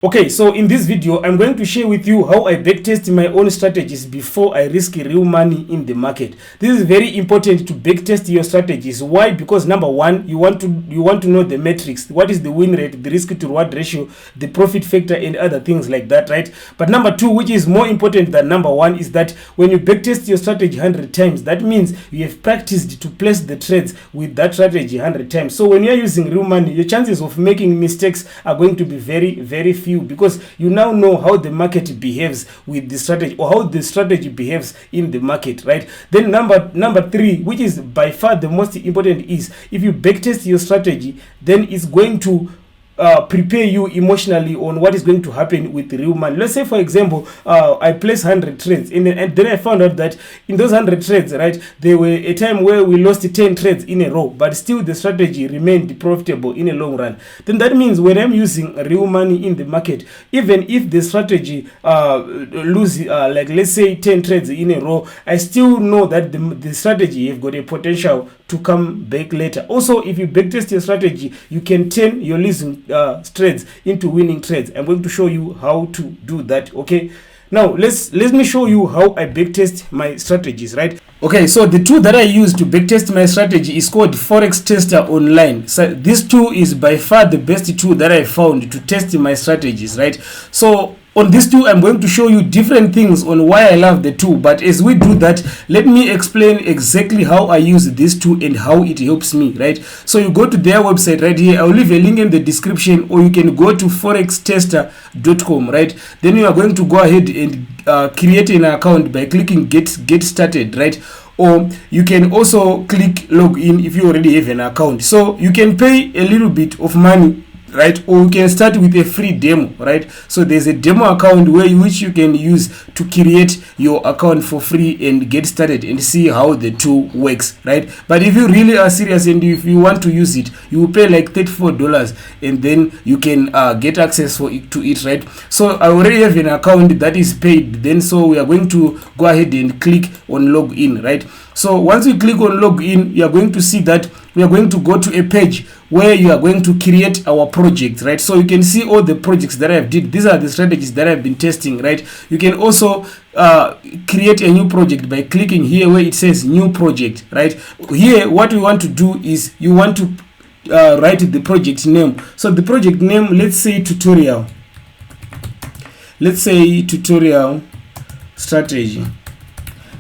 Okay, so in this video, I'm going to share with you how I backtest my own strategies before I risk real money in the market. This is very important to backtest your strategies. Why? Because number one, you want to know the metrics. What is the win rate, the risk to reward ratio, the profit factor, and other things like that, right? But number two, which is more important than number one, is that when you backtest your strategy 100 times, that means you have practiced to place the trades with that strategy 100 times. So when you're using real money, your chances of making mistakes are going to be very, very few, because you now know how the market behaves with the strategy, or how the strategy behaves in the market, right? Then number three, which is by far the most important, is if you backtest your strategy, then it's going to prepare you emotionally on what is going to happen with the real money. Let's say, for example, I place 100 trades and then I found out that in those 100 trades, right, there were a time where we lost 10 trades in a row, but still the strategy remained profitable in a long run. Then that means when I'm using real money in the market, even if the strategy loses like let's say 10 trades in a row, I still know that the strategy have got a potential to come back later. Also, if you backtest your strategy, you can turn your losing trades into winning trades. I'm going to show you how to do that. Okay, now let me show you how I backtest my strategies, right? Okay, so the tool that I use to backtest my strategy is called Forex Tester Online. So this tool is by far the best tool that I found to test my strategies, right? So on this tool, I'm going to show you different things on why I love the tool. But as we do that, let me explain exactly how I use this tool and how it helps me, right? So you go to their website right here. I'll leave a link in the description, or you can go to forextester.com, right? Then you are going to go ahead and create an account by clicking get started, right? Or you can also click login if you already have an account. So you can pay a little bit of money, right? Or you can start with a free demo, right? So there's a demo account which you can use to create your account for free and get started and see how the tool works, right? But if you really are serious and if you want to use it, you will pay like $34 and then you can get access to it, right? So I already have an account that is paid. Then so we are going to go ahead and click on login, right? So once you click on login, you are going to see that we are going to go to a page where you are going to create our project, right? So you can see all the projects that I've did. These are the strategies that I've been testing, right? You can also create a new project by clicking here where it says new project, right? Here what we want to do is you want to write the project name. So the project name, let's say tutorial. Let's say tutorial strategy,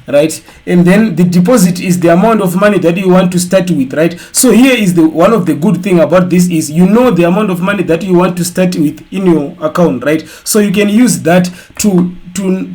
right? And then the deposit is the amount of money that you want to start with, right? So here is the one of the good thing about this is you know the amount of money that you want to start with in your account, right? So you can use that to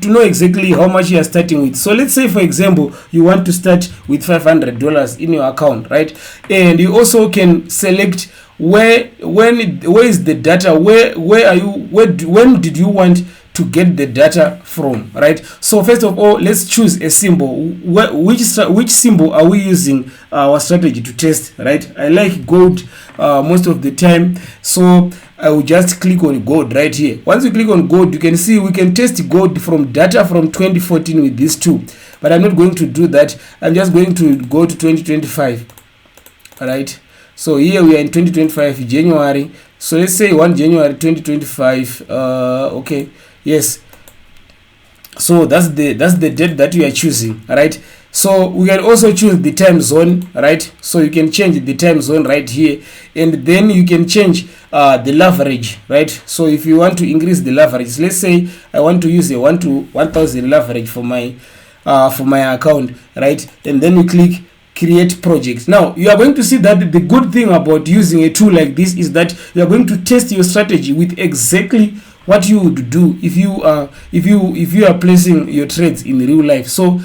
know exactly how much you are starting with. So let's say, for example, you want to start with $500 in your account, right? And you also can select where is the data, where are you, when did you want to get the data from, right? So first of all, let's choose a symbol. Which symbol are we using our strategy to test, right? I like gold most of the time, so I will just click on gold right here. Once you click on gold, you can see we can test gold from data from 2014 with this tool, but I'm not going to do that. I'm just going to go to 2025. All right, so here we are in 2025 January. So let's say 1 January 2025. Okay, yes, so that's the date that we are choosing, right? So we can also choose the time zone, right? So you can change the time zone right here, and then you can change the leverage, right? So if you want to increase the leverage, let's say I want to use a 1 to 1000 leverage for my account, right? And then we click create projects. Now you are going to see that the good thing about using a tool like this is that you are going to test your strategy with exactly what you would do if you are placing your trades in real life. So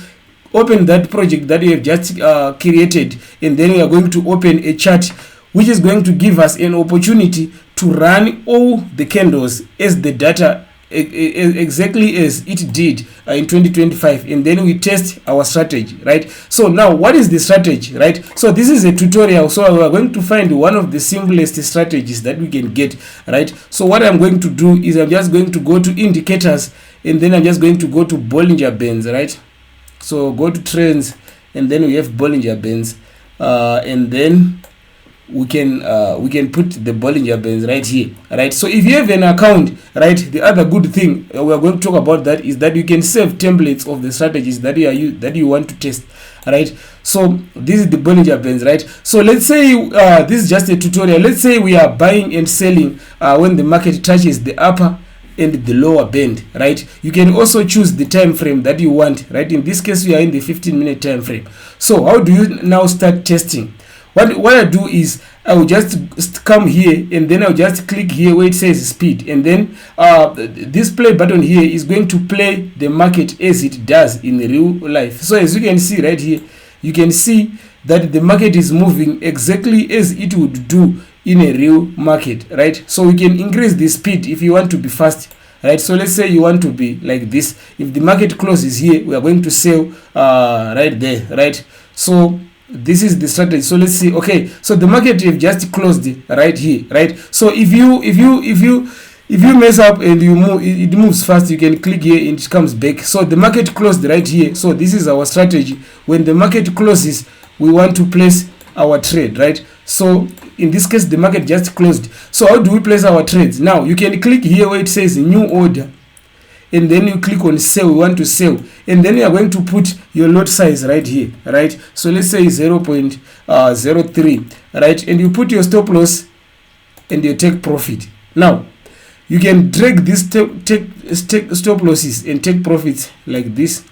open that project that you have just created, and then we are going to open a chart which is going to give us an opportunity to run all the candles as the data exactly as it did in 2025, and then we test our strategy, right? So now what is the strategy, right? So this is a tutorial, so we are going to find one of the simplest strategies that we can get, right? So what I'm going to do is I'm just going to go to indicators, and then I'm just going to go to Bollinger Bands, right? So go to trends, and then we have Bollinger Bands, and then we can put the Bollinger Bands right here, right? So if you have an account, right, the other good thing we are going to talk about that is that you can save templates of the strategies that you want to test, right? So this is the Bollinger Bands, right? So let's say this is just a tutorial. Let's say we are buying and selling when the market touches the upper and the lower band, right? You can also choose the time frame that you want, right? In this case we are in the 15-minute time frame. So how do you now start testing? What I do is I will just come here and then I'll just click here where it says speed, and then this play button here is going to play the market as it does in real life. So as you can see right here, you can see that the market is moving exactly as it would do in a real market, right? So we can increase the speed if you want to be fast, right? So let's say you want to be like this. If the market closes here, we are going to sell right there, right? So this is the strategy. So let's see. Okay, so the market have just closed right here, right? So if you mess up and you move, it moves fast, you can click here and it comes back. So the market closed right here. So this is our strategy. When the market closes, we want to place our trade, right? So in this case the market just closed. So how do we place our trades? Now you can click here where it says new order, and then you click on sell. We want to sell, and then you are going to put your lot size right here, right? So let's say 0.03, right? And you put your stop loss and your take profit. Now you can drag this take stop losses and take profits like this,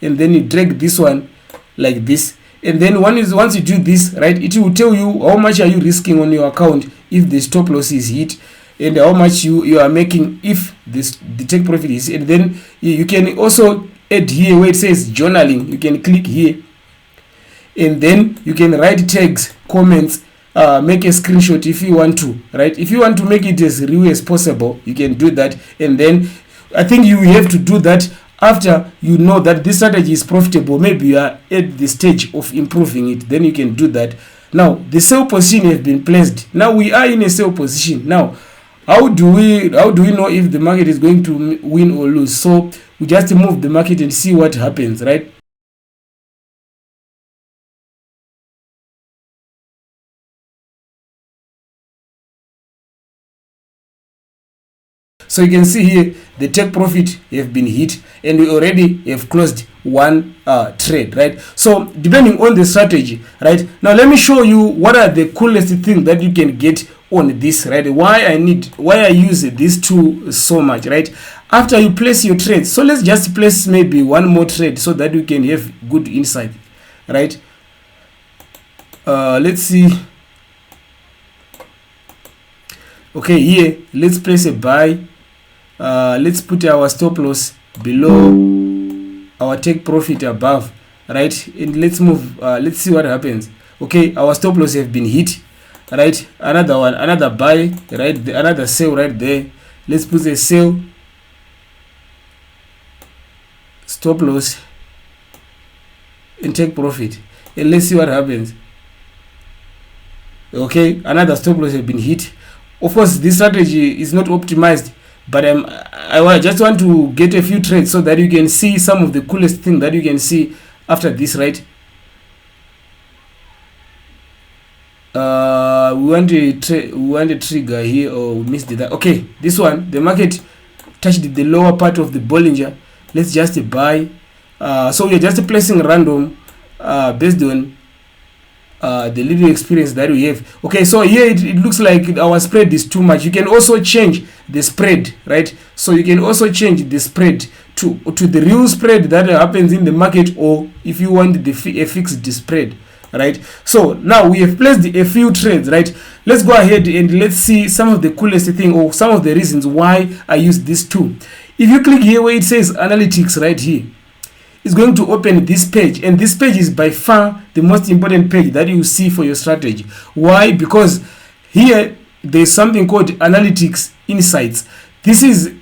and then you drag this one like this, and then once you do this, right, it will tell you how much are you risking on your account if the stop loss is hit, and how much you are making if the take profit is. And then you can also add here where it says journaling. You can click here, and then you can write tags, comments, make a screenshot if you want to, right? If you want to make it as real as possible, you can do that. And then I think you have to do that after you know that this strategy is profitable. Maybe you are at the stage of improving it, then you can do that. Now the sell position has been placed. Now we are in a sell position. Now how do we know if the market is going to win or lose? So we just move the market and see what happens, right? So you can see here the take profit have been hit, and we already have closed one trade, right? So depending on the strategy, right? Now let me show you what are the coolest things that you can get on this, right? Why I use this tool so much, right? After you place your trade, so let's just place maybe one more trade so that we can have good insight, right? Let's see. Okay, here let's place a buy. Let's put our stop loss below, our take profit above, right? And let's move. Let's see what happens. Okay, our stop loss have been hit, right? Another one, another buy, right? Another sell right there. Let's put a sell, stop loss, and take profit, and let's see what happens. Okay, another stop loss have been hit. Of course, this strategy is not optimized, but I just want to get a few trades so that you can see some of the coolest thing that you can see after this, right? We want a trigger here, or we missed that. Okay, this one, the market touched the lower part of the Bollinger. Let's just buy. So we are just placing random based on the little experience that we have. Okay, so here it looks like our spread is too much. You can also change the spread, right? So you can also change the spread to the real spread that happens in the market, or if you want a fixed spread, right? So now we have placed a few trades, right? Let's go ahead and let's see some of the coolest thing, or some of the reasons why I use this tool. If you click here where it says analytics right here, it's going to open this page, and this page is by far the most important page that you see for your strategy. Why? Because here there's something called analytics insights. This is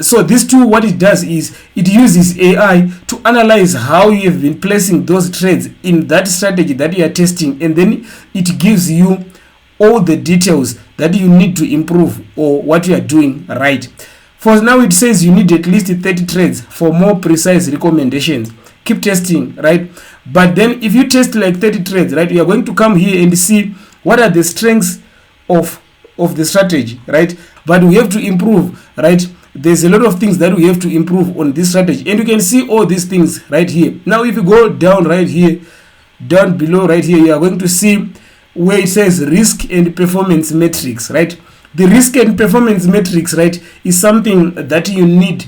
so this tool, what it does is it uses AI to analyze how you have been placing those trades in that strategy that you are testing, and then it gives you all the details that you need to improve or what you are doing right. For now, it says you need at least 30 trades for more precise recommendations. keep testing, right? But then if you test like 30 trades, right, you are going to come here and see what are the strengths of the strategy, right? But we have to improve, right? There's a lot of things that we have to improve on this strategy, and you can see all these things right here. Now if you go down right here, down below right here, you are going to see where it says risk and performance metrics, right? The risk and performance metrics, right, is something that you need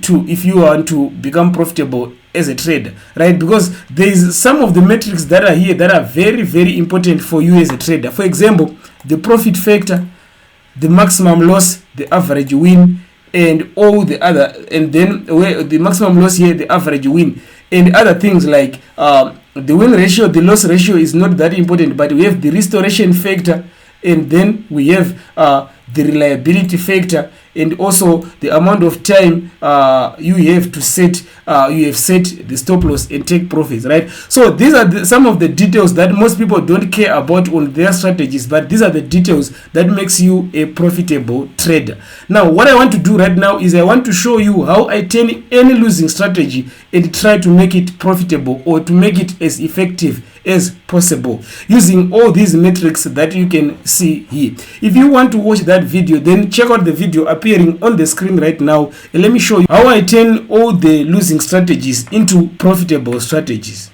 to, if you want to become profitable as a trader, right? Because there is some of the metrics that are here that are very, very important for you as a trader. For example, the profit factor, the maximum loss, the average win, and all the other, and then where the maximum loss here, the average win, and other things like the win ratio, the loss ratio is not that important, but we have the restoration factor, and then we have the reliability factor, and also the amount of time you have to set, you have set the stop loss and take profits, right? So these are some of the details that most people don't care about on their strategies, but these are the details that makes you a profitable trader. Now what I want to do right now is I want to show you how I turn any losing strategy and try to make it profitable, or to make it as effective as possible, using all these metrics that you can see here. If you want to watch that video, then check out the video appearing on the screen right now, and let me show you how I turn all the losing strategies into profitable strategies.